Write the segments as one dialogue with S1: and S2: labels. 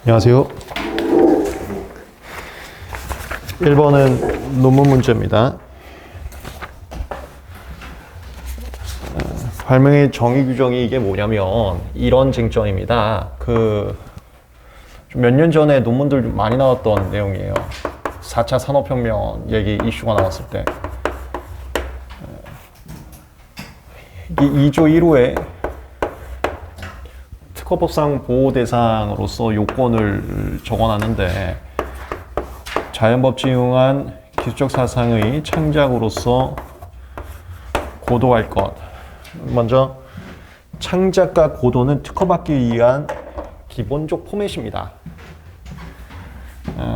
S1: 안녕하세요. 1번은 논문 문제입니다. 발명의 정의 규정이 이게 뭐냐면 이런 쟁점입니다. 몇 년 전에 논문들 많이 나왔던 내용이에요. 4차 산업혁명 얘기 이슈가 나왔을 때 이 2조 1호에 특허법상 보호대상으로서 요건을 적어놨는데 자연법칙 이용한 기술적 사상의 창작으로서 고도할 것. 먼저 창작과 고도는 특허받기 위한 기본적 포맷입니다.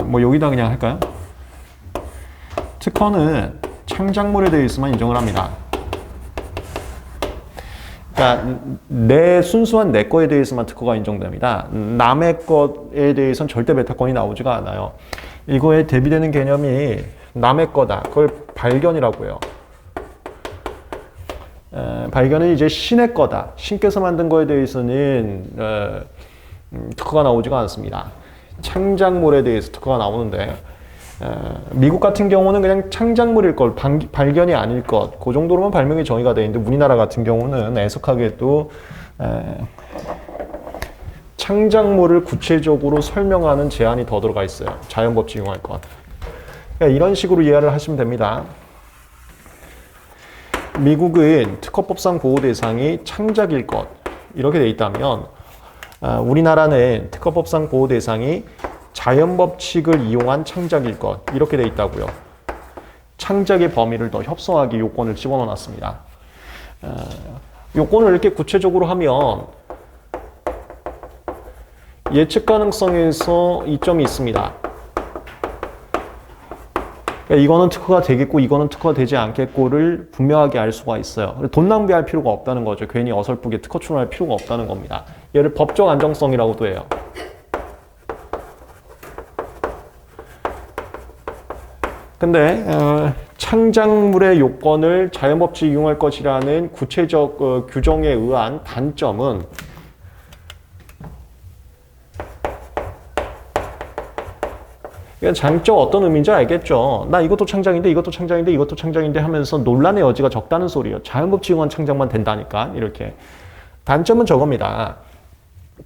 S1: 뭐 여기다 그냥 할까요? 특허는 창작물에 대해서만 인정을 합니다. 그러니까 순수한 내 거에 대해서만 특허가 인정됩니다. 남의 것에 대해서는 절대 메타권이 나오지가 않아요. 이거에 대비되는 개념이 남의 거다. 그걸 발견이라고 해요. 발견은 이제 신의 거다. 신께서 만든 거에 대해서는 특허가 나오지가 않습니다. 창작물에 대해서 특허가 나오는데 미국 같은 경우는 그냥 창작물일 것, 발견이 아닐 것, 그 정도로만 발명이 정의가 되어 있는데 우리나라 같은 경우는 애석하게도 창작물을 구체적으로 설명하는 제한이 더 들어가 있어요. 자연법칙 이용할 것. 그러니까 이런 식으로 이해를 하시면 됩니다. 미국은 특허법상 보호 대상이 창작일 것 이렇게 돼 있다면 우리나라는 특허법상 보호 대상이 자연법칙을 이용한 창작일 것 이렇게 돼 있다고요. 창작의 범위를 더 협소하게 요건을 집어넣어 놨습니다. 요건을 이렇게 구체적으로 하면 예측 가능성에서 이점이 있습니다. 그러니까 이거는 특허가 되겠고 이거는 특허가 되지 않겠고를 분명하게 알 수가 있어요. 돈 낭비할 필요가 없다는 거죠. 괜히 어설프게 특허 출원할 필요가 없다는 겁니다. 얘를 법적 안정성이라고도 해요. 근데 창작물의 요건을 자연법칙 이용할 것이라는 구체적 규정에 의한 단점은 장점 어떤 의미인지 알겠죠. 나 이것도 창작인데 이것도 창작인데 이것도 창작인데 하면서 논란의 여지가 적다는 소리예요. 자연법칙 이용한 창작만 된다니까 이렇게. 단점은 저겁니다.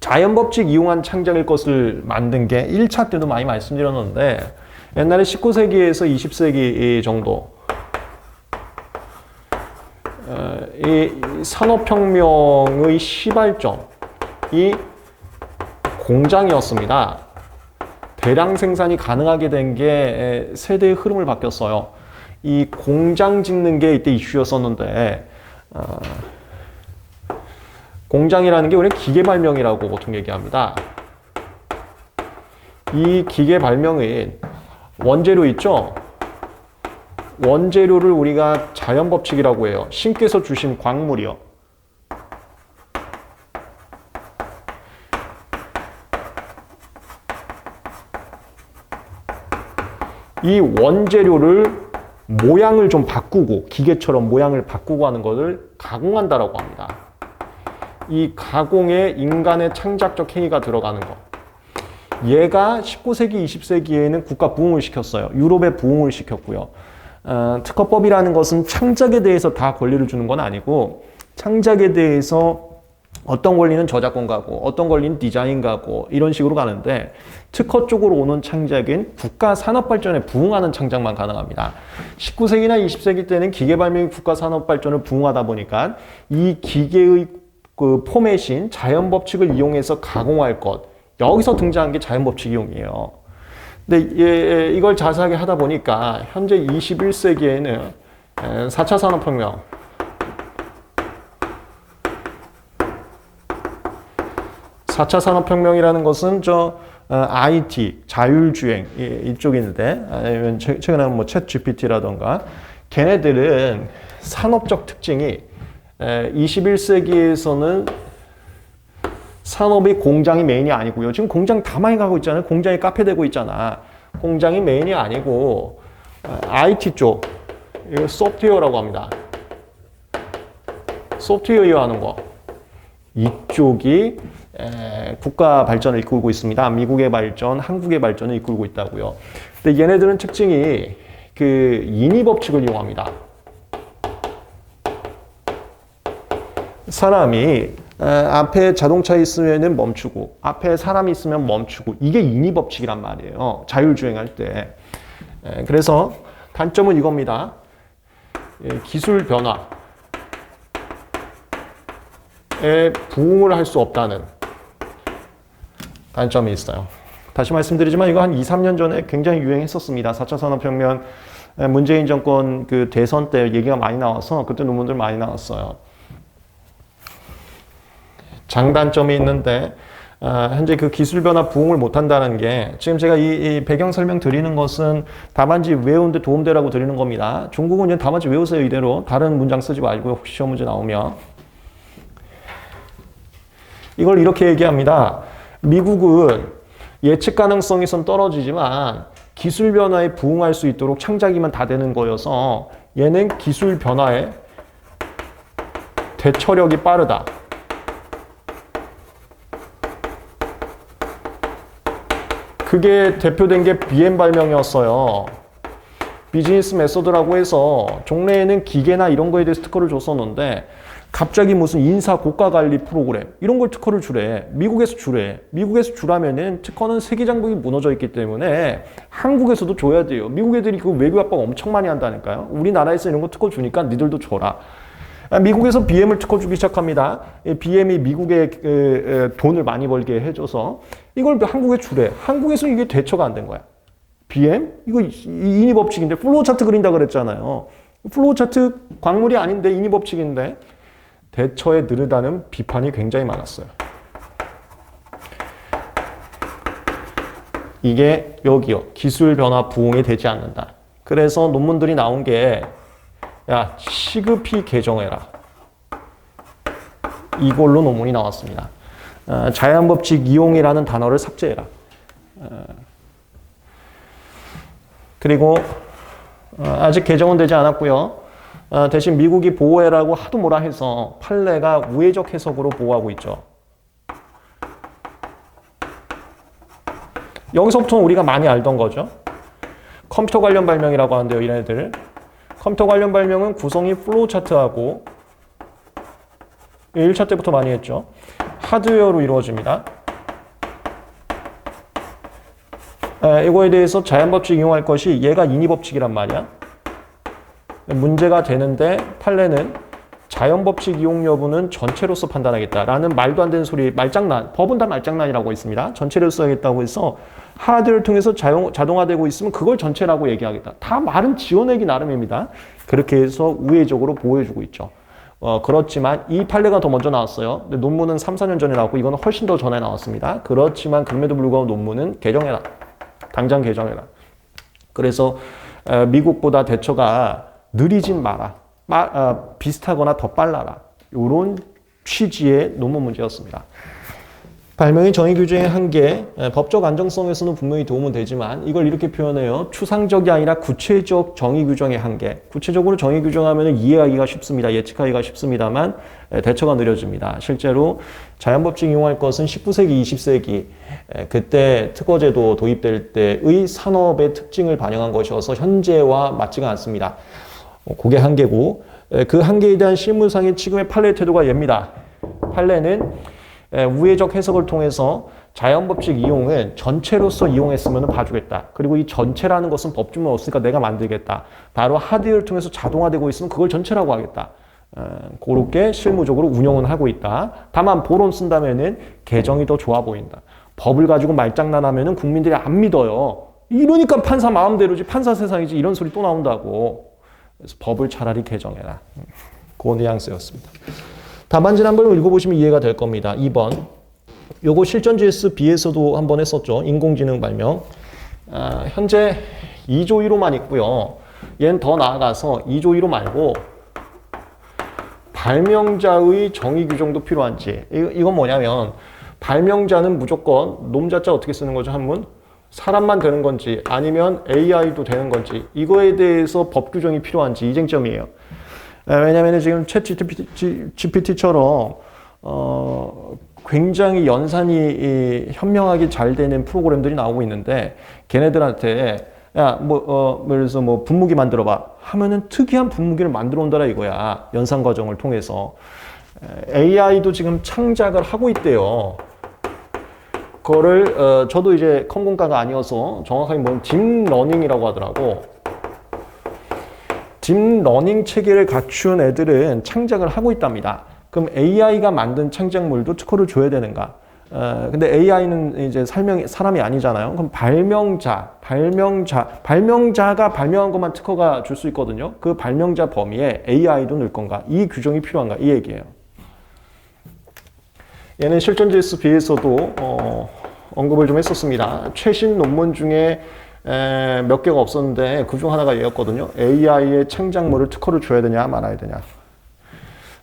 S1: 자연법칙 이용한 창작일 것을 만든 게 1차 때도 많이 말씀드렸는데 옛날에 19세기에서 20세기 정도 이 산업혁명의 시발점이 공장이었습니다. 대량 생산이 가능하게 된 게 세대의 흐름을 바뀌었어요. 이 공장 짓는 게 이때 이슈였었는데 공장이라는 게 우리 기계 발명이라고 보통 얘기합니다. 이 기계 발명은 원재료 있죠? 원재료를 우리가 자연법칙이라고 해요. 신께서 주신 광물이요. 이 원재료를 모양을 좀 바꾸고 기계처럼 모양을 바꾸고 하는 것을 가공한다라고 합니다. 이 가공에 인간의 창작적 행위가 들어가는 것. 얘가 19세기, 20세기에는 국가 부흥을 시켰어요. 유럽에 부흥을 시켰고요. 특허법이라는 것은 창작에 대해서 다 권리를 주는 건 아니고 창작에 대해서 어떤 권리는 저작권 가고 어떤 권리는 디자인 가고 이런 식으로 가는데 특허 쪽으로 오는 창작은 국가 산업 발전에 부응하는 창작만 가능합니다. 19세기나 20세기 때는 기계 발명이 국가 산업 발전을 부응하다 보니까 이 기계의 그 포맷인 자연 법칙을 이용해서 가공할 것 여기서 등장한 게 자연 법칙 이용이에요. 근데 이걸 자세하게 하다 보니까 현재 21세기에는 4차 산업혁명 4차 산업혁명이라는 것은 IT, 자율주행 이쪽인데 아니면 최근에 뭐 챗 GPT라던가 걔네들은 산업적 특징이 21세기에서는 산업이 공장이 메인이 아니고요. 지금 공장 다 많이 가고 있잖아요. 공장이 카페 되고 있잖아. 공장이 메인이 아니고 IT 쪽, 이거 소프트웨어라고 합니다. 소프트웨어 하는 거. 이쪽이 국가 발전을 이끌고 있습니다. 미국의 발전, 한국의 발전을 이끌고 있다고요. 근데 얘네들은 특징이 그 인위 법칙을 이용합니다. 사람이 앞에 자동차 있으면 멈추고 앞에 사람이 있으면 멈추고 이게 인위 법칙이란 말이에요. 자율주행할 때. 그래서 단점은 이겁니다. 기술 변화에 부응을 할 수 없다는 단점이 있어요. 다시 말씀드리지만 이거 한 2, 3년 전에 굉장히 유행했었습니다. 4차 산업혁명 문재인 정권 그 대선 때 얘기가 많이 나와서 그때 논문들 많이 나왔어요. 장단점이 있는데 현재 그 기술 변화 부응을 못한다는 게 지금 제가 이 배경 설명 드리는 것은 답안지 외우는데 도움되라고 드리는 겁니다. 중국은 이제 답안지 외우세요 이대로. 다른 문장 쓰지 말고요. 혹시 시험 문제 나오면. 이걸 이렇게 얘기합니다. 미국은 예측 가능성이 좀 떨어지지만 기술 변화에 부응할 수 있도록 창작이면 다 되는 거여서 얘는 기술 변화에 대처력이 빠르다. 그게 대표된 게 BM 발명이었어요. 비즈니스 메소드라고 해서 종래에는 기계나 이런 거에 대해서 특허를 줬었는데 갑자기 무슨 인사 고가 관리 프로그램 이런 걸 특허를 주래. 미국에서 주래. 미국에서 주라면은 특허는 세계 장벽이 무너져 있기 때문에 한국에서도 줘야 돼요. 미국 애들이 그 외교 압박 엄청 많이 한다니까요. 우리나라에서 이런 거 특허 주니까 니들도 줘라. 미국에서 BM을 특허 주기 시작합니다. BM이 미국에 돈을 많이 벌게 해줘서 이걸 한국에 주래. 한국에서 이게 대처가 안 된 거야. BM? 이거 인위 법칙인데 플로우 차트 그린다 그랬잖아요. 플로우 차트 광물이 아닌데 인위 법칙인데 대처에 느르다는 비판이 굉장히 많았어요. 이게 여기요. 기술 변화 부응이 되지 않는다. 그래서 논문들이 나온 게 야, 시급히 개정해라. 이걸로 논문이 나왔습니다. 자연법칙 이용이라는 단어를 삭제해라. 그리고 아직 개정은 되지 않았고요. 대신 미국이 보호해라고 하도 뭐라 해서 판례가 우회적 해석으로 보호하고 있죠. 여기서부터 우리가 많이 알던 거죠. 컴퓨터 관련 발명이라고 하는데요, 이네들. 컴퓨터 관련 발명은 구성이 플로우 차트하고 1차 때부터 많이 했죠. 하드웨어로 이루어집니다. 이거에 대해서 자연법칙 이용할 것이 얘가 인위법칙이란 말이야. 문제가 되는데 판례는 자연법칙 이용 여부는 전체로서 판단하겠다라는 말도 안 되는 소리, 말장난, 법은 다 말장난이라고 있습니다. 전체를 써야겠다고 해서 하드웨어를 통해서 자동화되고 있으면 그걸 전체라고 얘기하겠다. 다 말은 지어내기 나름입니다. 그렇게 해서 우회적으로 보호해주고 있죠. 그렇지만 이 판례가 더 먼저 나왔어요. 근데 논문은 3, 4년 전에 나왔고 이거는 훨씬 더 전에 나왔습니다. 그렇지만 그럼에도 불구하고 논문은 개정해라. 당장 개정해라. 그래서 미국보다 대처가 느리진 마라. 비슷하거나 더 빨라라. 이런 취지의 논문 문제였습니다. 발명의 정의 규정의 한계, 법적 안정성에서는 분명히 도움은 되지만 이걸 이렇게 표현해요. 추상적이 아니라 구체적 정의 규정의 한계. 구체적으로 정의 규정하면 이해하기가 쉽습니다. 예측하기가 쉽습니다만 대처가 느려집니다. 실제로 자연법칙 이용할 것은 19세기, 20세기 그때 특허제도 도입될 때의 산업의 특징을 반영한 것이어서 현재와 맞지가 않습니다. 그게 한계고 그 한계에 대한 실무상의 지금의 판례 태도가 얘입니다. 판례는 우회적 해석을 통해서 자연법칙 이용은 전체로서 이용했으면 봐주겠다. 그리고 이 전체라는 것은 법주문 없으니까 내가 만들겠다. 바로 하드웨어를 통해서 자동화되고 있으면 그걸 전체라고 하겠다. 그렇게 실무적으로 운영은 하고 있다. 다만 보론 쓴다면은 개정이 더 좋아 보인다. 법을 가지고 말장난하면은 국민들이 안 믿어요. 이러니까 판사 마음대로지 판사 세상이지 이런 소리 또 나온다고. 그래서 법을 차라리 개정해라. 그 뉘앙스였습니다. 답안지를 한번 읽어보시면 이해가 될 겁니다. 2번. 요거 실전 GSB에서도 한번 했었죠. 인공지능 발명. 현재 2조 1호만 있고요. 얘는 더 나아가서 2조 1호 말고 발명자의 정의 규정도 필요한지. 이건 뭐냐면 발명자는 무조건 놈자자 어떻게 쓰는 거죠? 한문? 사람만 되는 건지 아니면 AI도 되는 건지 이거에 대해서 법 규정이 필요한지 이 쟁점이에요. 왜냐하면 지금 챗 GPT처럼 굉장히 연산이 현명하게 잘 되는 프로그램들이 나오고 있는데 걔네들한테 야, 그래서 분무기 만들어봐 하면은 특이한 분무기를 만들어 온다라 이거야. 연산 과정을 통해서. AI도 지금 창작을 하고 있대요. 그거를 저도 이제 컴공과가 아니어서 정확하게 뭔 딥러닝이라고 하더라고. 딥러닝 체계를 갖춘 애들은 창작을 하고 있답니다. 그럼 AI가 만든 창작물도 특허를 줘야 되는가? 근데 AI는 이제 사람이 아니잖아요. 그럼 발명자가 발명한 것만 특허가 줄 수 있거든요. 그 발명자 범위에 AI도 넣을 건가? 이 규정이 필요한가? 이 얘기예요. 얘는 실전 GSB에서도 언급을 좀 했었습니다. 최신 논문 중에 몇 개가 없었는데 그중 하나가 얘였거든요. AI의 창작물을 특허를 줘야 되냐 말아야 되냐.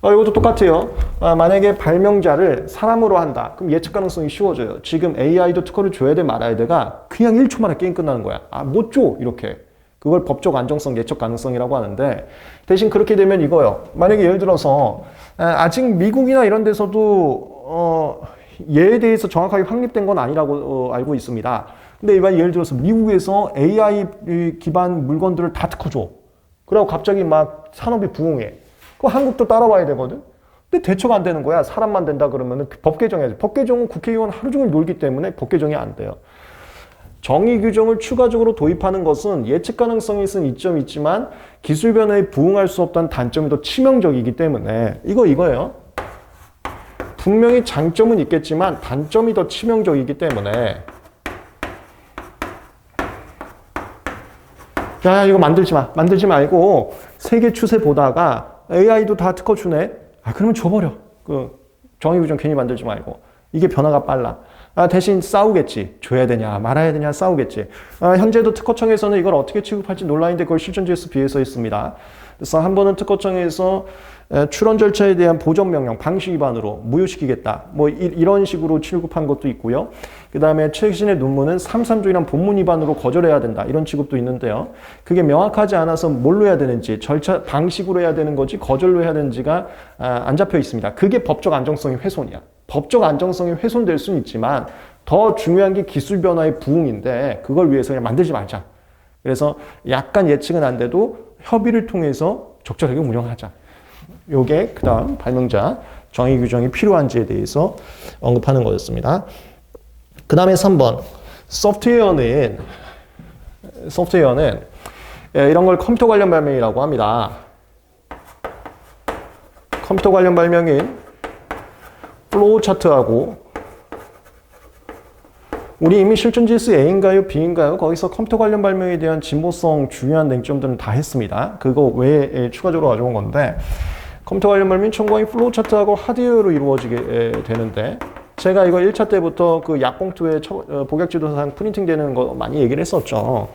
S1: 이것도 똑같아요. 만약에 발명자를 사람으로 한다. 그럼 예측 가능성이 쉬워져요. 지금 AI도 특허를 줘야 돼 말아야 돼가 그냥 1초 만에 게임 끝나는 거야. 못 줘. 이렇게. 그걸 법적 안정성, 예측 가능성이라고 하는데 대신 그렇게 되면 이거요. 만약에 예를 들어서 아직 미국이나 이런 데서도 얘에 대해서 정확하게 확립된 건 아니라고 알고 있습니다. 근데 예를 들어서 미국에서 AI 기반 물건들을 다 특허 줘. 그리고 갑자기 막 산업이 부흥해. 그럼 한국도 따라와야 되거든? 근데 대처가 안 되는 거야. 사람만 된다 그러면은 법 개정해야지. 법 개정은 국회의원 하루 종일 놀기 때문에 법 개정이 안 돼요. 정의 규정을 추가적으로 도입하는 것은 예측 가능성이 있는 이점이 있지만 기술 변화에 부응할 수 없다는 단점이 더 치명적이기 때문에 이거예요. 분명히 장점은 있겠지만 단점이 더 치명적이기 때문에 야 이거 만들지 말고 세계 추세 보다가 AI도 다 특허 주네? 그러면 줘버려. 정의 규정 괜히 만들지 말고. 이게 변화가 빨라. 대신 싸우겠지. 줘야 되냐, 말아야 되냐, 싸우겠지. 현재도 특허청에서는 이걸 어떻게 취급할지 논란인데 그걸 실전지에서 비해서 했습니다. 그래서 한 번은 특허청에서 출원 절차에 대한 보전 명령, 방식 위반으로 무효시키겠다. 이런 식으로 취급한 것도 있고요. 그 다음에 최신의 논문은 3.3조이란 본문 위반으로 거절해야 된다. 이런 취급도 있는데요. 그게 명확하지 않아서 뭘로 해야 되는지, 절차 방식으로 해야 되는 거지 거절로 해야 되는지가 안 잡혀 있습니다. 그게 법적 안정성의 훼손이야. 법적 안정성이 훼손될 수는 있지만 더 중요한 게 기술 변화의 부응인데 그걸 위해서 그냥 만들지 말자. 그래서 약간 예측은 안 돼도 협의를 통해서 적절하게 운영하자. 요게 그 다음 발명자 정의 규정이 필요한지에 대해서 언급하는 거였습니다. 그 다음에 3번 소프트웨어는 이런 걸 컴퓨터 관련 발명이라고 합니다. 컴퓨터 관련 발명인 플로우 차트하고 우리 이미 실전 GS A인가요? B인가요? 거기서 컴퓨터 관련 발명에 대한 진보성 중요한 쟁점들은 다 했습니다. 그거 외에 추가적으로 가져온 건데 컴퓨터 관련 발명 총괄이 플로우 차트하고 하드웨어로 이루어지게 되는데 제가 이거 1차 때부터 그 약봉투에 복약지도상 프린팅 되는 거 많이 얘기를 했었죠.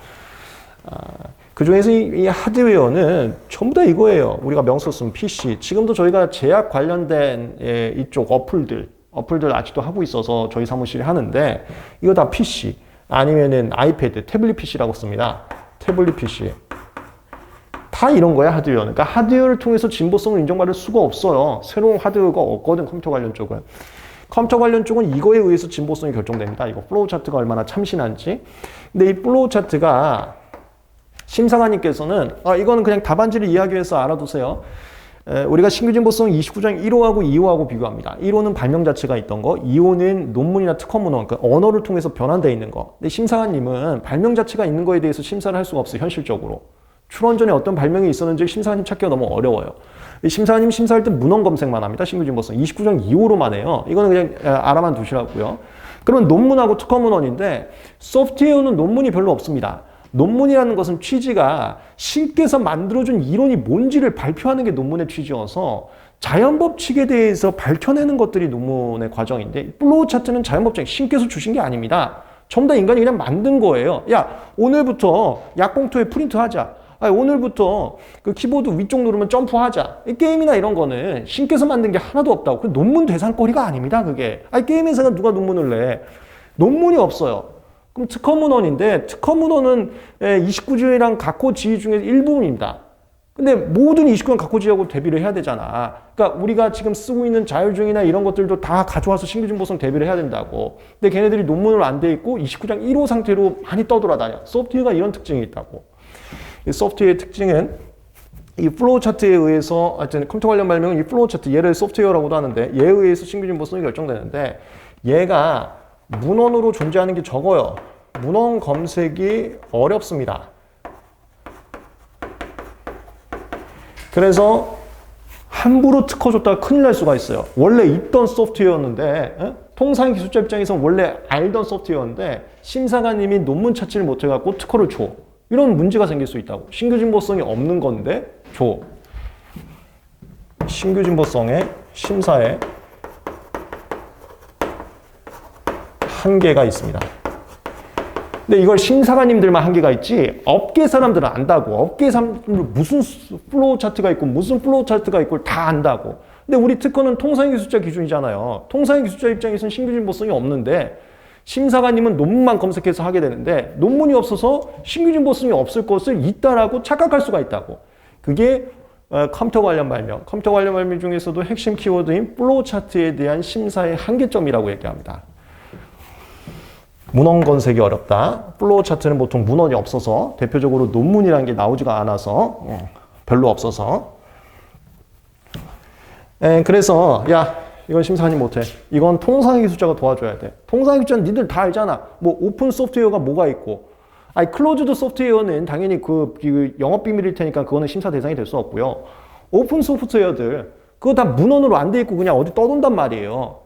S1: 그 중에서 이 하드웨어는 전부 다 이거예요. 우리가 명소 쓰면 PC. 지금도 저희가 제약 관련된 이쪽 어플들 아직도 하고 있어서 저희 사무실에 하는데 이거 다 PC 아니면은 아이패드, 태블릿 PC라고 씁니다. 태블릿 PC. 다 이런 거야, 하드웨어는. 그러니까 하드웨어를 통해서 진보성을 인정받을 수가 없어요. 새로운 하드웨어가 없거든, 컴퓨터 관련 쪽은. 컴퓨터 관련 쪽은 이거에 의해서 진보성이 결정됩니다. 이거 플로우 차트가 얼마나 참신한지. 근데 이 플로우 차트가 심사관님께서는 이거는 그냥 답안지를 이야기해서 알아두세요. 우리가 신규 진보성 29장 1호하고 2호하고 비교합니다. 1호는 발명 자체가 있던 거, 2호는 논문이나 특허 문헌, 그러니까 언어를 통해서 변환되어 있는 거. 근데 심사관님은 발명 자체가 있는 거에 대해서 심사를 할 수가 없어요, 현실적으로. 출원 전에 어떤 발명이 있었는지 심사관님 찾기가 너무 어려워요. 심사관님 심사할 때 문헌 검색만 합니다. 신규 진보성 29장 2호로만 해요. 이거는 그냥 알아만 두시라고요. 그러면 논문하고 특허 문헌인데 소프트웨어는 논문이 별로 없습니다. 논문이라는 것은 취지가 신께서 만들어준 이론이 뭔지를 발표하는 게 논문의 취지여서 자연법칙에 대해서 밝혀내는 것들이 논문의 과정인데 플로우 차트는 자연법칙, 신께서 주신 게 아닙니다. 전부 다 인간이 그냥 만든 거예요. 야, 오늘부터 약봉투에 프린트하자. 오늘부터 그 키보드 위쪽 누르면 점프하자. 게임이나 이런 거는 신께서 만든 게 하나도 없다고. 그 논문 대상거리가 아닙니다, 그게. 게임 회사가 누가 논문을 내. 논문이 없어요. 그럼 특허 문헌인데 특허 문헌은 29조이랑 각호 지위 중에 일부분입니다. 근데 모든 29년 각호지하고 대비를 해야 되잖아. 그러니까 우리가 지금 쓰고 있는 자율주행이나 이런 것들도 다 가져와서 신규 진보성 대비를 해야 된다고. 근데 걔네들이 논문으로 안 돼 있고 29장 1호 상태로 많이 떠돌아다녀. 소프트웨어가 이런 특징이 있다고. 이 소프트웨어의 특징은 이 플로우 차트에 의해서, 하여튼 컴퓨터 관련 발명은 이 플로우 차트, 얘를 소프트웨어라고도 하는데 얘에 의해서 신규 진보성이 결정되는데 얘가 문헌으로 존재하는 게 적어요. 문헌 검색이 어렵습니다. 그래서 함부로 특허 줬다가 큰일 날 수가 있어요. 원래 있던 소프트웨어였는데, 통상 기술자 입장에서는 원래 알던 소프트웨어인데 심사관님이 논문 찾지를 못해갖고 특허를 줘. 이런 문제가 생길 수 있다고. 신규 진보성이 없는 건데 줘. 신규 진보성의 심사에 한계가 있습니다. 근데 이걸 심사관님들만 한계가 있지 업계 사람들은 안다고. 업계 사람들 무슨 플로우 차트가 있고 무슨 플로우 차트가 있고 다 안다고. 근데 우리 특허는 통상기술자 기준이잖아요. 통상기술자 입장에서는 신규 진보성이 없는데 심사관님은 논문만 검색해서 하게 되는데 논문이 없어서 신규 진보성이 없을 것을 있다라고 착각할 수가 있다고. 그게 컴퓨터 관련 발명. 컴퓨터 관련 발명 중에서도 핵심 키워드인 플로우 차트에 대한 심사의 한계점이라고 얘기합니다. 문헌 검색이 어렵다. 플로우 차트는 보통 문헌이 없어서 대표적으로 논문이라는 게 나오지가 않아서 별로 없어서. 그래서 야 이건 심사관님 못해. 이건 통상의 기술자가 도와줘야 돼. 통상의 기술자는 니들 다 알잖아. 뭐 오픈 소프트웨어가 뭐가 있고. 아니 클로즈드 소프트웨어는 당연히 그 영업 비밀일 테니까 그거는 심사 대상이 될 수 없고요. 오픈 소프트웨어들 그거 다 문헌으로 안 돼 있고 그냥 어디 떠돈단 말이에요.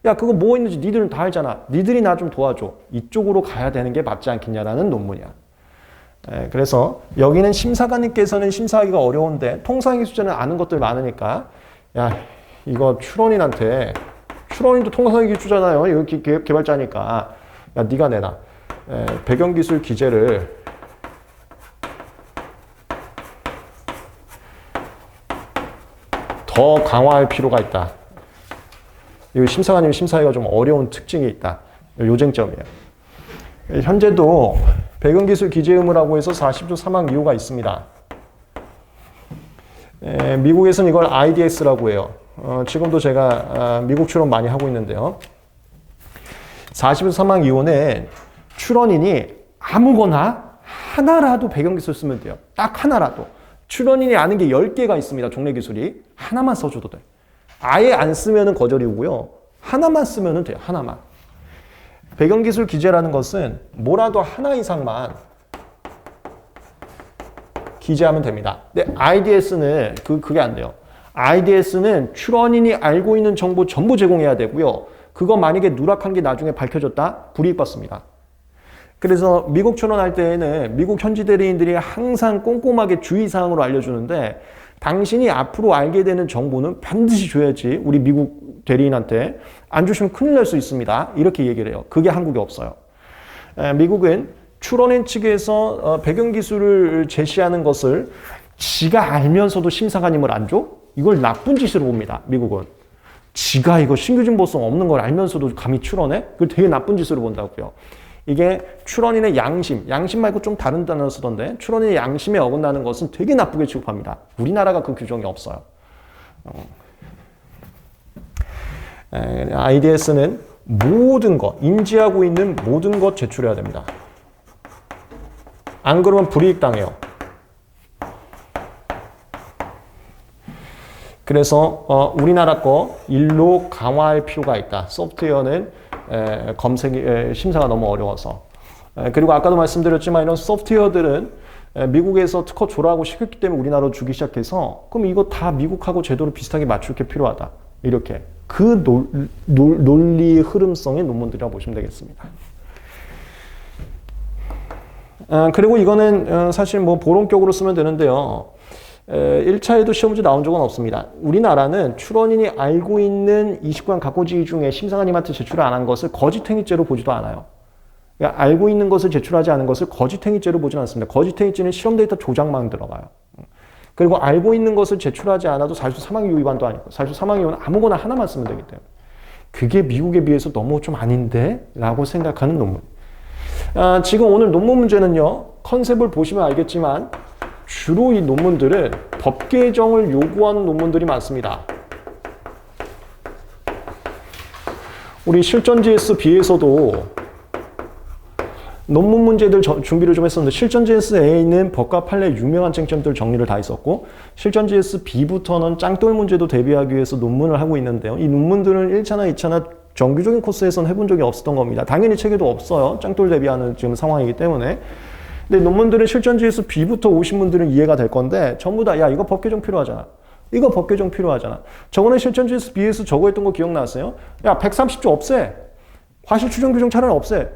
S1: 야 그거 뭐 있는지 니들은 다 알잖아. 니들이 나 좀 도와줘. 이쪽으로 가야 되는 게 맞지 않겠냐라는 논문이야. 그래서 여기는 심사관님께서는 심사하기가 어려운데 통상의 기술자는 아는 것들 많으니까 야 이거 추론인한테 추론인도 통상의 기술자잖아요. 이거 개발자니까 야 네가 내놔. 배경기술 기재를 더 강화할 필요가 있다. 이 심사관님 심사하기가 좀 어려운 특징이 있다. 요쟁점이에요. 현재도 배경기술 기재 의무라고 해서 40조 3항 이유가 있습니다. 미국에서는 이걸 IDS라고 해요. 지금도 제가 미국 추론 많이 하고 있는데요. 40조 3항 이유는 출원인이 아무거나 하나라도 배경기술 쓰면 돼요. 딱 하나라도. 출원인이 아는 게 10개가 있습니다. 종래 기술이. 하나만 써줘도 돼. 아예 안 쓰면은 거절이고요. 하나만 쓰면은 돼요. 하나만. 배경기술 기재라는 것은 뭐라도 하나 이상만 기재하면 됩니다. 근데 IDS는 그게 안 돼요. IDS는 출원인이 알고 있는 정보 전부 제공해야 되고요. 그거 만약에 누락한 게 나중에 밝혀졌다? 불이익 받습니다. 그래서 미국 출원할 때에는 미국 현지 대리인들이 항상 꼼꼼하게 주의사항으로 알려주는데 당신이 앞으로 알게 되는 정보는 반드시 줘야지 우리 미국 대리인한테 안 주시면 큰일 날 수 있습니다. 이렇게 얘기를 해요. 그게 한국에 없어요. 미국은 출원인 측에서 배경기술을 제시하는 것을 지가 알면서도 심사관님을 안 줘? 이걸 나쁜 짓으로 봅니다. 미국은. 지가 이거 신규 진보성 없는 걸 알면서도 감히 출원해? 그걸 되게 나쁜 짓으로 본다고요. 이게 출원인의 양심 말고 좀 다른 단어 쓰던데 출원인의 양심에 어긋나는 것은 되게 나쁘게 취급합니다. 우리나라가 그 규정이 없어요. IDS는 모든 것, 인지하고 있는 모든 것 제출해야 됩니다. 안 그러면 불이익 당해요. 그래서 우리나라 거 일로 강화할 필요가 있다. 소프트웨어는 심사가 너무 어려워서. 그리고 아까도 말씀드렸지만 이런 소프트웨어들은 미국에서 특허 조라고 시켰기 때문에 우리나라로 주기 시작해서 그럼 이거 다 미국하고 제도를 비슷하게 맞출 게 필요하다. 이렇게. 그 논리의 흐름성의 논문들이라고 보시면 되겠습니다. 그리고 이거는 사실 뭐 보론격으로 쓰면 되는데요. 1차에도 시험 문제 나온 적은 없습니다. 우리나라는 출원인이 알고 있는 29관 각호지휘 중에 심사관님한테 제출 안 한 것을 거짓행위죄로 보지도 않아요. 그러니까 알고 있는 것을 제출하지 않은 것을 거짓행위죄로 보지는 않습니다. 거짓행위죄는 실험 데이터 조작만 들어가요. 그리고 알고 있는 것을 제출하지 않아도 사실수 사망이유 위반도 아니고 사실수 사망이유는 아무거나 하나만 쓰면 되기 때문에 그게 미국에 비해서 너무 좀 아닌데? 라고 생각하는 논문. 지금 오늘 논문 문제는요. 컨셉을 보시면 알겠지만 주로 이 논문들은 법 개정을 요구하는 논문들이 많습니다. 우리 실전 GSB에서도 논문 문제들 준비를 좀 했었는데 실전 GSA는 법과 판례 유명한 쟁점들 정리를 다 했었고 실전 GSB부터는 짱돌 문제도 대비하기 위해서 논문을 하고 있는데요. 이 논문들은 1차나 2차나 정규적인 코스에서는 해본 적이 없었던 겁니다. 당연히 책에도 없어요. 짱돌 대비하는 지금 상황이기 때문에. 근데 논문들은 실전 GSB부터 오신 분들은 이해가 될 건데 전부 다 야 이거 법 개정 필요하잖아. 이거 법 개정 필요하잖아. 저번에 실전 GSB에서 저거 했던 거 기억나세요? 야 130조 없애. 과실 추정 규정 차라리 없애.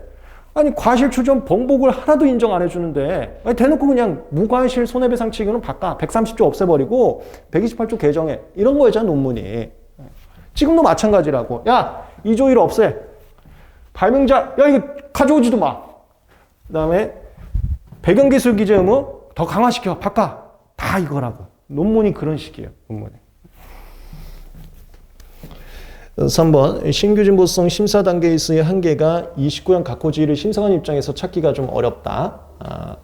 S1: 아니 과실 추정 번복을 하나도 인정 안 해주는데 아니, 대놓고 그냥 무과실 손해배상 치고는 바꿔 130조 없애버리고 128조 개정해 이런 거였잖아 논문이. 지금도 마찬가지라고. 야 2조 1 없애. 발명자 야 이거 가져오지도 마. 그 다음에 배경기술 기재 의무 더 강화시켜 바꿔. 다 이거라고. 논문이 그런 식이에요. 논문이. 3번 신규 진보성 심사 단계에서의 한계가 29형 각호지휘를 심사관 입장에서 찾기가 좀 어렵다.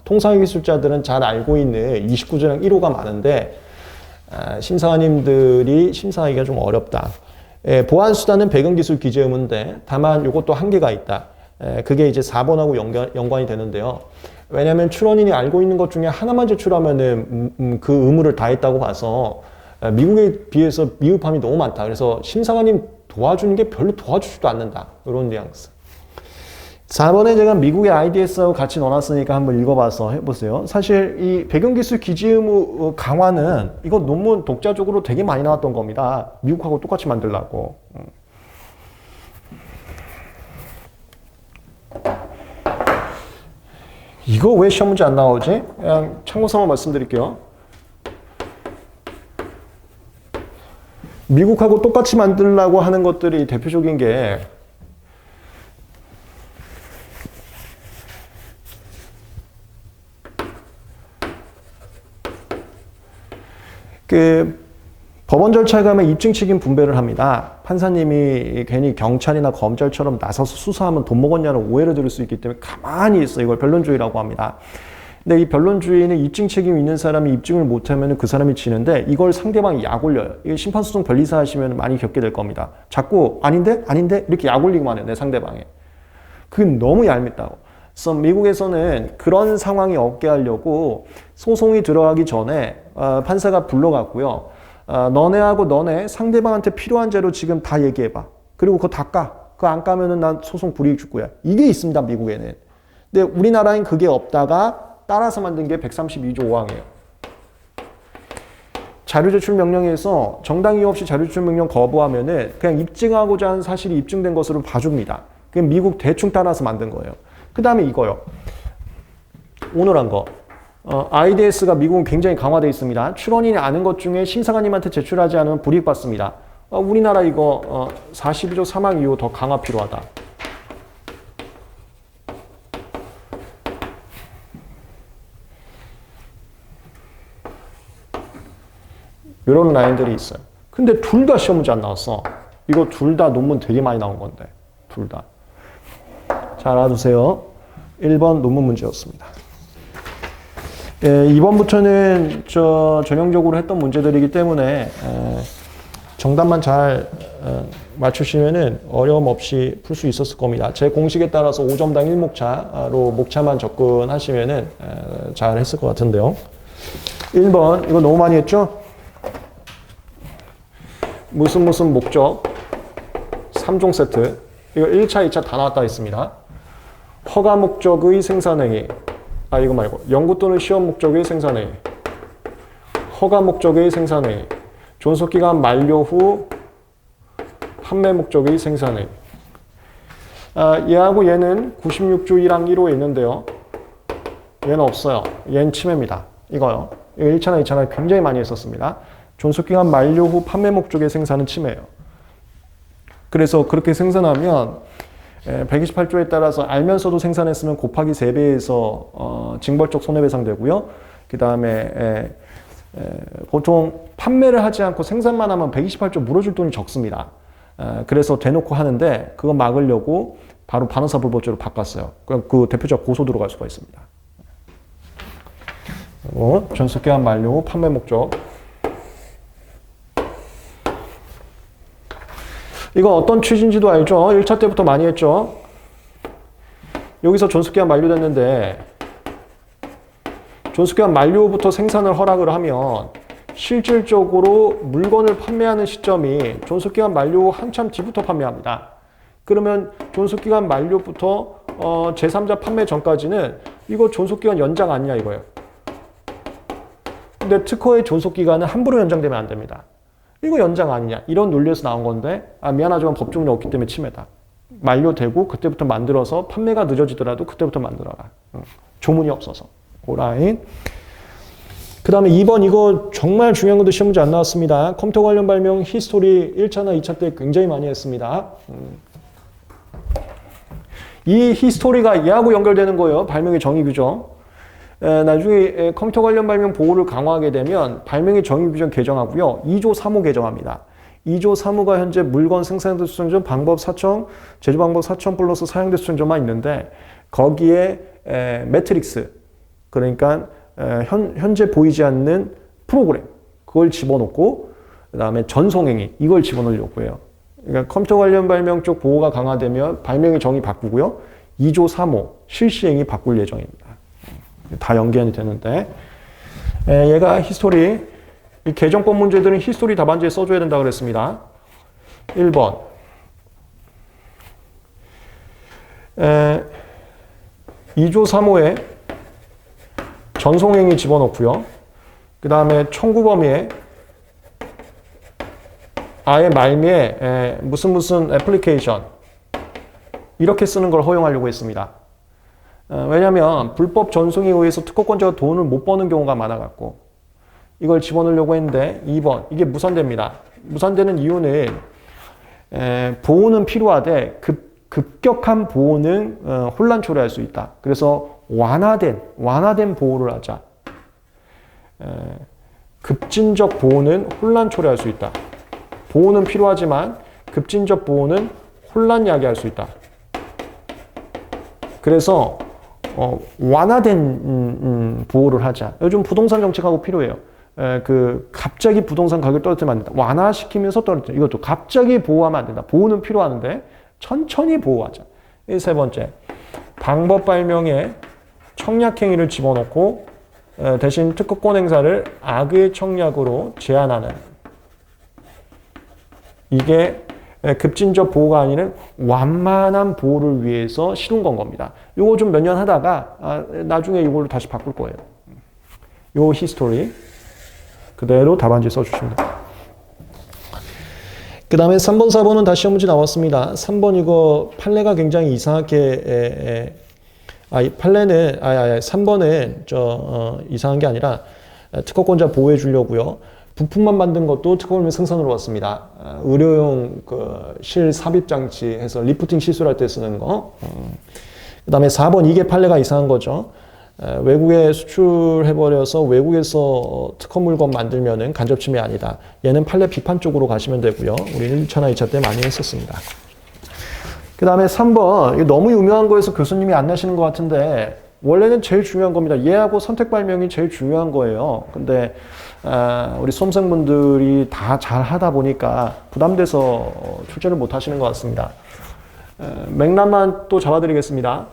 S1: 통상의 기술자들은 잘 알고 있는 29조랑 1호가 많은데 심사관님들이 심사하기가 좀 어렵다. 보안 수단은 배경기술 기재 의무인데 다만 이것도 한계가 있다. 그게 이제 4번하고 연관이 되는데요. 왜냐하면 출원인이 알고 있는 것 중에 하나만 제출하면은 그 의무를 다 했다고 봐서 미국에 비해서 미흡함이 너무 많다. 그래서 심사관님 도와주는 게 별로 도와주지도 않는다. 이런 뉘앙스. 4번에 제가 미국의 IDS하고 같이 넣어놨으니까 한번 읽어봐서 해보세요. 사실 이 배경기술 기재 의무 강화는 이거 논문 독자적으로 되게 많이 나왔던 겁니다. 미국하고 똑같이 만들려고. 이거 왜 시험 문제 안 나오지? 그냥 참고서만 말씀드릴게요. 미국하고 똑같이 만들려고 하는 것들이 대표적인 게 법원 절차에 가면 입증 책임 분배를 합니다. 판사님이 괜히 경찰이나 검찰처럼 나서서 수사하면 돈 먹었냐는 오해를 들을 수 있기 때문에 가만히 있어. 이걸 변론주의라고 합니다. 근데 이 변론주의는 입증 책임 있는 사람이 입증을 못하면 그 사람이 지는데 이걸 상대방이 약 올려요. 이게 심판소송 변리사 하시면 많이 겪게 될 겁니다. 자꾸 아닌데? 아닌데? 이렇게 약 올리기만 해요. 내 상대방에. 그건 너무 얄밉다고. 그래서 미국에서는 그런 상황이 없게 하려고 소송이 들어가기 전에 판사가 불러갔고요. 너네하고 너네 상대방한테 필요한 재료 지금 다 얘기해봐. 그리고 그거 다 까. 그거 안 까면은 난 소송 불이익 줄 거야. 이게 있습니다. 미국에는. 근데 우리나라엔 그게 없다가 따라서 만든 게 132조 5항이에요. 자료제출 명령에서 정당 이유 없이 자료제출 명령 거부하면은 그냥 입증하고자 하는 사실이 입증된 것으로 봐줍니다. 그게 미국 대충 따라서 만든 거예요. 그 다음에 이거요. 오늘 한 거. IDS가 미국은 굉장히 강화되어 있습니다. 출원인이 아는 것 중에 심사관님한테 제출하지 않으면 불이익받습니다. 우리나라 이거 42조 3항 이후 더 강화 필요하다. 이런 라인들이 있어요. 근데 둘 다 시험 문제 안 나왔어. 이거 둘 다 논문 되게 많이 나온 건데. 둘 다. 잘 알아두세요. 1번 논문 문제였습니다. 2번부터는 전형적으로 했던 문제들이기 때문에 정답만 잘 맞추시면은 어려움 없이 풀 수 있었을 겁니다. 제 공식에 따라서 5점당 1목차로 목차만 접근하시면은 잘 했을 것 같은데요. 1번 이거 너무 많이 했죠? 무슨 목적 3종 세트. 이거 1차, 2차 다 나왔다 있습니다. 허가 목적의 생산행위. 이거 말고 연구 또는 시험 목적의 생산행위. 허가 목적의 생산행위. 존속기간 만료 후 판매 목적의 생산행위. 얘하고 얘는 96조 1항 1호에 있는데요. 얘는 없어요. 얘는 침해입니다. 이거요. 이거 1차나 2차나 굉장히 많이 했었습니다. 존속기간 만료 후 판매 목적의 생산은 침해예요. 그래서 그렇게 생산하면 128조에 따라서 알면서도 생산했으면 곱하기 3배에서 징벌적 손해배상 되고요. 그 다음에 보통 판매를 하지 않고 생산만 하면 128조 물어줄 돈이 적습니다. 그래서 대놓고 하는데 그거 막으려고 바로 반원사불법죄로 바꿨어요. 그 대표적 고소 들어갈 수가 있습니다. 전속기한 만료, 판매 목적. 이거 어떤 취지인지도 알죠? 1차 때부터 많이 했죠? 여기서 존속기한 만료됐는데 존속기한 만료부터 생산을 허락을 하면 실질적으로 물건을 판매하는 시점이 존속기간 만료 한참 뒤부터 판매합니다. 그러면 존속기간 만료부터 제3자 판매 전까지는 이거 존속기간 연장 아니냐 이거예요. 근데 특허의 존속기간은 함부로 연장되면 안 됩니다. 이거 연장 아니냐 이런 논리에서 나온 건데 미안하지만 법조문이 없기 때문에 침해다. 만료되고 그때부터 만들어서 판매가 늦어지더라도 그때부터 만들어라. 조문이 없어서. 고라인. 그 다음에 2번 이거 정말 중요한 건데 시험 문제 안 나왔습니다. 컴퓨터 관련 발명 히스토리 1차나 2차 때 굉장히 많이 했습니다. 이 히스토리가 얘하고 연결되는 거예요. 발명의 정의 규정. 나중에 컴퓨터 관련 발명 보호를 강화하게 되면 발명의 정의 규정 개정하고요. 2조 3호 개정합니다. 2조 3호가 현재 물건 생산대 수정전 방법 사청, 제조 방법 사청 플러스 사용대 수정전만 있는데 거기에 매트릭스 그러니까 현재 보이지 않는 프로그램 그걸 집어넣고 그 다음에 전송행위 이걸 집어넣으려고 해요. 그러니까 컴퓨터 관련 발명 쪽 보호가 강화되면 발명의 정의 바꾸고요. 2조 3호 실시행위 바꿀 예정입니다. 다 연계이 되는데 얘가 히스토리 이 개정법 문제들은 히스토리 답안지에 써줘야 된다고 그랬습니다. 1번 2조 3호에 전송행위 집어넣고요. 그 다음에 청구 범위에 아예 말미에 무슨 애플리케이션 이렇게 쓰는 걸 허용하려고 했습니다. 왜냐하면 불법 전송에 의해서 특허권자가 돈을 못 버는 경우가 많아갖고 이걸 집어넣으려고 했는데 2번 이게 무산됩니다. 무산되는 이유는 보호는 필요하되 급격한 보호는 혼란 초래할 수 있다. 그래서 완화된 보호를 하자. 급진적 보호는 혼란 초래할 수 있다. 보호는 필요하지만 급진적 보호는 혼란 야기할 수 있다. 그래서 완화된 보호를 하자. 요즘 부동산 정책하고 필요해요. 갑자기 부동산 가격 떨어뜨리면 안 된다. 완화시키면서 떨어뜨려. 이것도 갑자기 보호하면 안 된다. 보호는 필요하는데 천천히 보호하자. 세 번째, 방법 발명에 청약행위를 집어넣고 대신 특허권 행사를 악의 청약으로 제한하는 이게 급진적 보호가 아니라 완만한 보호를 위해서 실은 건 겁니다. 요거 좀 몇 년 하다가 나중에 이걸로 다시 바꿀 거예요. 요 히스토리 그대로 답안지 써주시면 됩니다. 그 다음에 3번, 4번은 다시 시험 문제 나왔습니다. 3번 이거 판례가 굉장히 이상하게 판례는 3번은 이상한 게 아니라 특허권자 보호해 주려고요. 부품만 만든 것도 특허법인 생산으로 왔습니다. 의료용 실 삽입 장치 해서 리프팅 시술할 때 쓰는 거. 그 다음에 4번 이게 판례가 이상한 거죠. 외국에 수출해버려서 외국에서 특허 물건 만들면은 간접침해 아니다. 얘는 판례 비판 쪽으로 가시면 되고요. 우리 1차나 2차 때 많이 했었습니다. 그 다음에 3번 이거 너무 유명한 거에서 교수님이 안 내시는 것 같은데 원래는 제일 중요한 겁니다. 얘하고 선택 발명이 제일 중요한 거예요. 근데 우리 수험생분들이 다 잘 하다 보니까 부담돼서 출제를 못 하시는 것 같습니다. 맥락만 또 잡아드리겠습니다.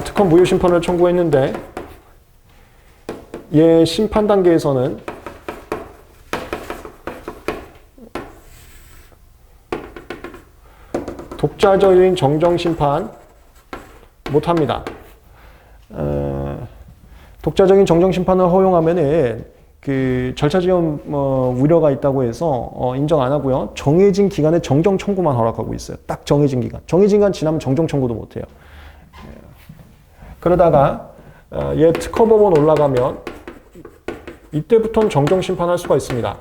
S1: 특허 무효 심판을 청구했는데 얘 심판 단계에서는 독자적인 정정 심판 못합니다. 독자적인 정정 심판을 허용하면은 절차지연 우려가 있다고 해서 인정 안 하고요. 정해진 기간에 정정 청구만 허락하고 있어요. 딱 정해진 기간. 정해진 기간 지나면 정정 청구도 못 해요. 그러다가 얘 특허법원 올라가면 이때부터는 정정 심판할 수가 있습니다.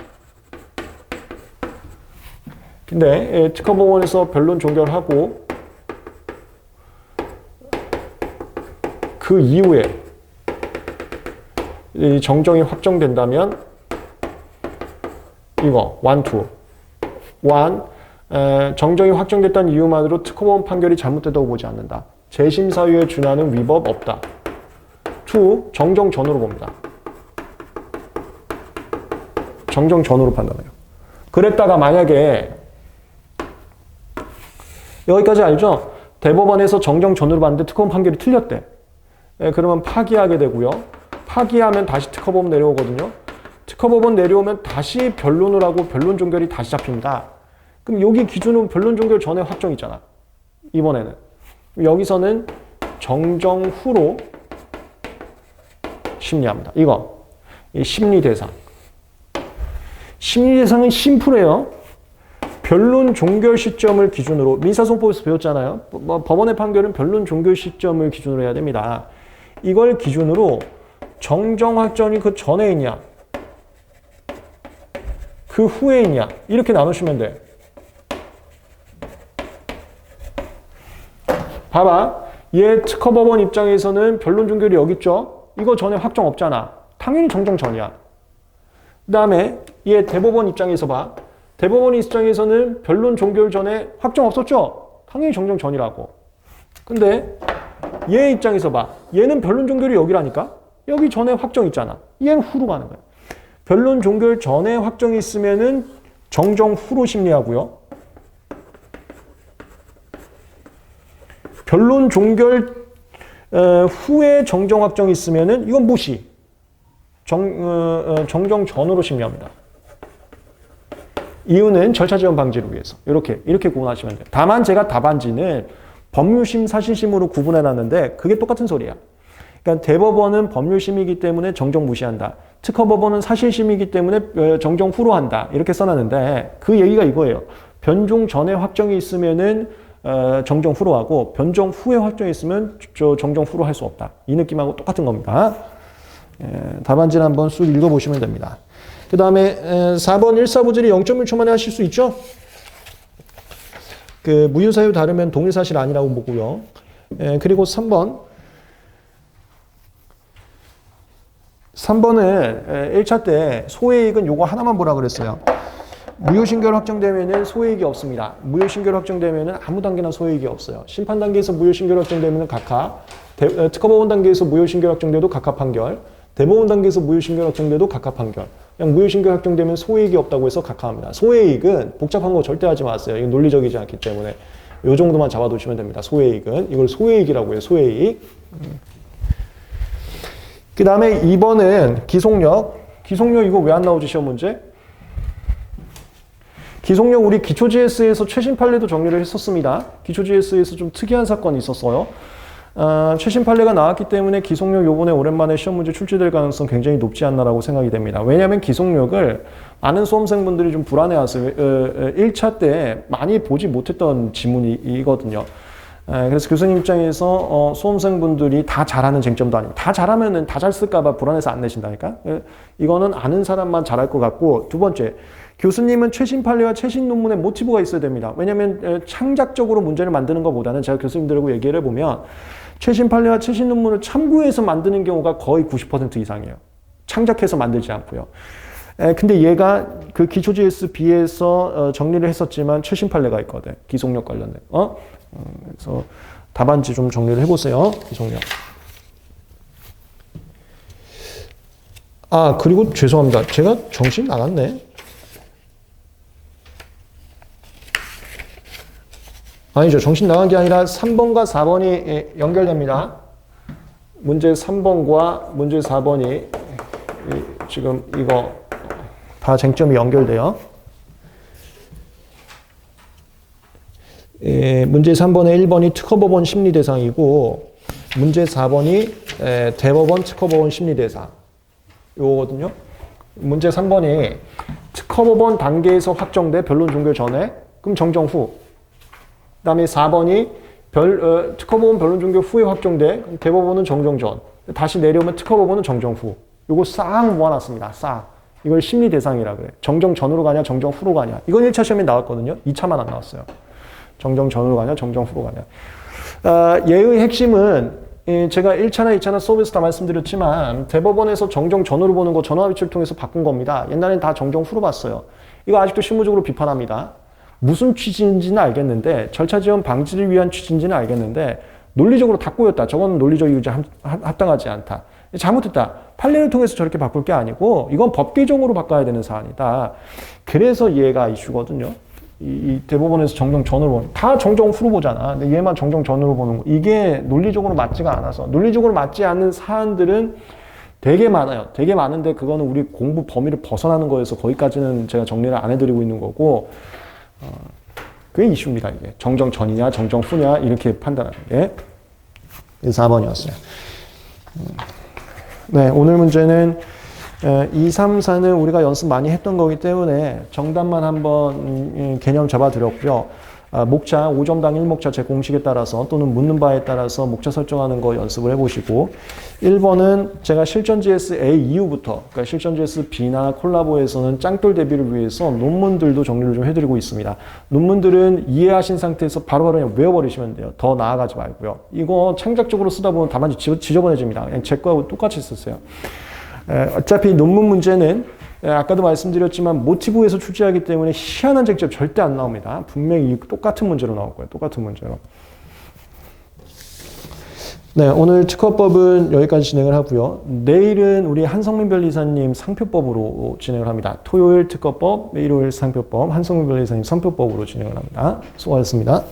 S1: 근데 특허법원에서 변론 종결하고 그 이후에 이 정정이 확정된다면 이거 1, 2 정정이 확정됐다는 이유만으로 특허법원 판결이 잘못됐다고 보지 않는다. 재심사유에 준하는 위법 없다. 후 정정 전후로 봅니다. 정정 전후로 판단해요. 그랬다가 만약에 여기까지 알죠? 대법원에서 정정 전후로 봤는데 특허법 판결이 틀렸대. 그러면 파기하게 되고요. 파기하면 다시 특허법원 내려오거든요. 특허법원 내려오면 다시 변론을 하고 변론 종결이 다시 잡힙니다. 그럼 여기 기준은 변론 종결 전에 확정 있잖아. 이번에는. 여기서는 정정 후로 심리합니다. 이거. 이 심리 대상. 심리 대상은 심플해요. 변론 종결 시점을 기준으로 민사소송법에서 배웠잖아요. 법원의 판결은 변론 종결 시점을 기준으로 해야 됩니다. 이걸 기준으로 정정 확정이 그 전에 있냐, 그 후에 있냐 이렇게 나누시면 돼. 봐봐. 얘 특허법원 입장에서는 변론 종결이 여기 있죠. 이거 전에 확정 없잖아. 당연히 정정 전이야. 그 다음에 얘 대법원 입장에서 봐. 대법원 입장에서는 변론 종결 전에 확정 없었죠? 당연히 정정 전이라고. 근데 얘 입장에서 봐. 얘는 변론 종결이 여기라니까? 여기 전에 확정 있잖아. 얘는 후로 가는 거야. 변론 종결 전에 확정이 있으면은 정정 후로 심리하고요. 변론 종결 후에 정정 확정이 있으면은 이건 무시. 정정 전후로 심리합니다. 이유는 절차 지연 방지를 위해서. 이렇게 구분하시면 돼요. 다만 제가 답안지는 법률심, 사실심으로 구분해 놨는데 그게 똑같은 소리야. 그러니까 대법원은 법률심이기 때문에 정정 무시한다. 특허법원은 사실심이기 때문에 정정 후로 한다. 이렇게 써놨는데 그 얘기가 이거예요. 변종 전에 확정이 있으면은 정정 후로 하고 변종 후에 확정이 있으면 정정 후로 할 수 없다. 이 느낌하고 똑같은 겁니다. 답안지를 한번 쑥 읽어보시면 됩니다. 그 다음에 4번 1사부질이 0.1초 만에 하실 수 있죠? 그 무효사유 다르면 동일사실 아니라고 보고요. 그리고 3번은 1차 때 소해이익은 요거 하나만 보라 그랬어요. 무효신결 확정되면은 소해이익이 없습니다. 무효신결 확정되면은 아무 단계나 소해이익이 없어요. 심판 단계에서 무효신결 확정되면은 각하, 특허법원 단계에서 무효신결 확정돼도 각하 판결, 대법원 단계에서 무효신결 확정돼도 각하 판결. 그냥 무효신결 확정되면 소해이익이 없다고 해서 각하합니다. 소해이익은 복잡한 거 절대 하지 마세요. 이건 논리적이지 않기 때문에 이 정도만 잡아두시면 됩니다. 소해이익은 이걸 소해이익이라고 해요. 소해이익. 그 다음에 2번은 기속력. 기속력 이거 왜 안 나오지 시험 문제? 기속력 우리 기초GS에서 최신 판례도 정리를 했었습니다. 기초GS에서 좀 특이한 사건이 있었어요. 최신 판례가 나왔기 때문에 기속력 요번에 오랜만에 시험 문제 출제될 가능성 굉장히 높지 않나라고 생각이 됩니다. 왜냐하면 기속력을 많은 수험생분들이 좀 불안해하세요. 1차 때 많이 보지 못했던 지문이거든요. 그래서 교수님 입장에서 수험생분들이 다 잘하는 쟁점도 아니고 다 잘하면은 다 잘 쓸까봐 불안해서 안 내신다니까. 이거는 아는 사람만 잘할 것 같고, 두 번째, 교수님은 최신 판례와 최신 논문에 모티브가 있어야 됩니다. 왜냐하면 창작적으로 문제를 만드는 것보다는 제가 교수님들하고 얘기를 해보면 최신 판례와 최신 논문을 참고해서 만드는 경우가 거의 90% 이상이에요. 창작해서 만들지 않고요. 근데 얘가 그 기초GSB에서 정리를 했었지만 최신 판례가 있거든. 기속력 관련된. 그래서 답안지 좀 정리를 해보세요. 기속력. 그리고 죄송합니다. 제가 정신 나갔네. 아니죠. 정신 나간 게 아니라 3번과 4번이 연결됩니다. 문제 3번과 문제 4번이 지금 이거 다 쟁점이 연결돼요. 문제 3번의 1번이 특허법원 심리대상이고 문제 4번이 대법원 특허법원 심리대상 요거거든요. 문제 3번이 특허법원 단계에서 확정돼 변론 종결 전에 그럼 정정 후. 그 다음에 4번이 특허법원 변론 종결 후에 확정돼 대법원은 정정 전. 다시 내려오면 특허법원은 정정 후. 요거 싹 모아놨습니다. 싹. 이걸 심리 대상이라 그래. 정정 전으로 가냐 정정 후로 가냐. 이건 1차 시험에 나왔거든요. 2차만 안 나왔어요. 정정 전으로 가냐 정정 후로 가냐. 얘의 핵심은 제가 1차나 2차나 수업에서 다 말씀드렸지만 대법원에서 정정 전으로 보는 거 전화위치를 통해서 바꾼 겁니다. 옛날엔 다 정정 후로 봤어요. 이거 아직도 실무적으로 비판합니다. 무슨 취지인지는 알겠는데 절차 지연 방지를 위한 취지인지는 알겠는데 논리적으로 다 꼬였다. 저건 논리적 이유자 합당하지 않다. 잘못했다. 판례를 통해서 저렇게 바꿀 게 아니고 이건 법 개정으로 바꿔야 되는 사안이다. 그래서 얘가 이슈거든요. 이 대법원에서 정정 전으로 보는 다 정정 후로 보잖아. 근데 얘만 정정 전으로 보는 거. 이게 논리적으로 맞지가 않아서 논리적으로 맞지 않는 사안들은 되게 많아요. 되게 많은데 그거는 우리 공부 범위를 벗어나는 거여서 거기까지는 제가 정리를 안 해드리고 있는 거고 그게 이슈입니다. 이게 정정 전이냐 정정 후냐 이렇게 판단하는 게 4번이었어요. 네, 오늘 문제는 2, 3, 4는 우리가 연습 많이 했던 거기 때문에 정답만 한번 개념 잡아드렸고요. 목차 5점당 1목차 제 공식에 따라서 또는 묻는 바에 따라서 목차 설정하는 거 연습을 해보시고 1번은 제가 실전 GS A 이후부터 그러니까 실전 GS B나 콜라보에서는 짱돌 대비를 위해서 논문들도 정리를 좀 해드리고 있습니다. 논문들은 이해하신 상태에서 바로바로 그냥 외워버리시면 돼요. 더 나아가지 말고요. 이거 창작적으로 쓰다 보면 답안지 지저분해집니다. 그냥 제 거하고 똑같이 쓰세요. 어차피 논문 문제는 아까도 말씀드렸지만 모티브에서 출제하기 때문에 희한한 쟁점 절대 안 나옵니다. 분명히 똑같은 문제로 나올 거예요. 똑같은 문제로. 네, 오늘 특허법은 여기까지 진행을 하고요. 내일은 우리 한성민 변리사님 상표법으로 진행을 합니다. 토요일 특허법, 일요일 상표법, 한성민 변리사님 상표법으로 진행을 합니다. 수고하셨습니다.